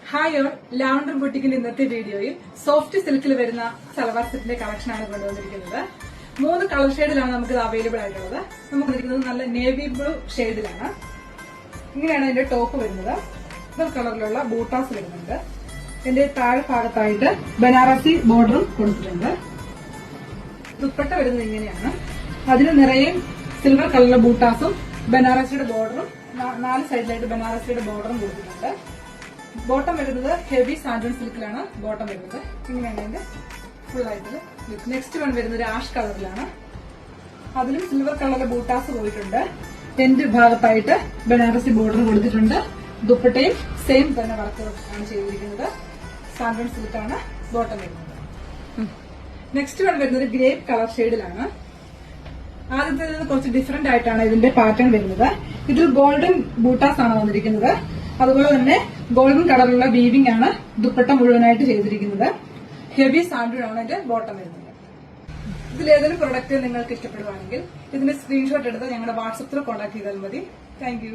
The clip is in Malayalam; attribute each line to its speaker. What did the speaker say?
Speaker 1: ഹായ് ഓൾ, ലാവണ്ടർ ബുട്ടിക്കിന്റെ ഇന്നത്തെ വീഡിയോയിൽ സോഫ്റ്റ് സിൽക്കിൽ വരുന്ന സൽവാർ സെറ്റിന്റെ കളക്ഷനാണ് കൊണ്ടുവന്നിരിക്കുന്നത്. 3 കളർ ഷെയ്ഡിലാണ് നമുക്ക് അവൈലബിൾ ആയിട്ടുള്ളത്. നമുക്ക് ഇരിക്കുന്നത് നല്ല നേവി ബ്ലൂ ഷെയ്ഡിലാണ്. ഇങ്ങനെയാണ് ഇതിന്റെ ടോപ്പ് വരുന്നത്. സിൽവർ കളറിലുള്ള ബൂട്ടാസ് വരുന്നുണ്ട്. ഇതിന്റെ താഴെ ഭാഗത്തായിട്ട് ബനാറസി ബോർഡറും കൊടുത്തിട്ടുണ്ട്. ദുപ്പട്ട വരുന്നത് ഇങ്ങനെയാണ്. അതിന് നിറയെ സിൽവർ കളറിലെ ബൂട്ടാസും ബനാറസിയുടെ ബോർഡറും 4 സൈഡിലായിട്ട് ബനാറസിയുടെ ബോർഡറും കൊടുത്തിട്ടുണ്ട്. ബോട്ടം വരുന്നത് ഹെവി സാൻഡൺ സിൽക്കിലാണ് ബോട്ടം വരുന്നത്. ഇങ്ങനെയാണ് അതിന്റെ ഫുൾ ആയിട്ട്. നെക്സ്റ്റ് വൺ വരുന്നത് ഒരു ആഷ് കളറിലാണ്. അതിലും സിൽവർ കളറിലെ ബൂട്ടാസ് പോയിട്ടുണ്ട്. എൻഡ് ഭാഗത്തായിട്ട് ബനാറസി ബോർഡർ കൊടുത്തിട്ടുണ്ട്. ദുപ്പട്ടയും സെയിം തന്നെ വർക്ക് ആണ് ചെയ്തിരിക്കുന്നത്. സാൻഡൺ സിൽക്കാണ് ബോട്ടം വരുന്നത്. നെക്സ്റ്റ് വൺ വരുന്നത് ഗ്രേപ്പ് കളർ ഷെയ്ഡിലാണ്. ആദ്യത്തെ കുറച്ച് ഡിഫറെന്റ് ആയിട്ടാണ് ഇതിന്റെ പാറ്റേൺ വരുന്നത്. ഇതിൽ ഗോൾഡൻ ബൂട്ടാസ് ആണ് വന്നിരിക്കുന്നത്. അതുപോലെ തന്നെ ഗോൾഡൻ കളറിലുള്ള വീവിംഗ് ആണ് ദുപ്പട്ട മുഴുവനായിട്ട് ചെയ്തിരിക്കുന്നത്. ഹെവി സാൻഡൂൺ ആണ് ഇതിന്റെ ബോട്ടം വരുന്നത്. ഇതിലേതെങ്കിലും പ്രൊഡക്റ്റ് നിങ്ങൾക്ക് ഇഷ്ടപ്പെടുവാണെങ്കിൽ ഇതിന്റെ സ്ക്രീൻഷോട്ട് എടുത്ത് ഞങ്ങളുടെ വാട്സപ്പിൽ കോൺടാക്ട് ചെയ്താൽ മതി. Thank you.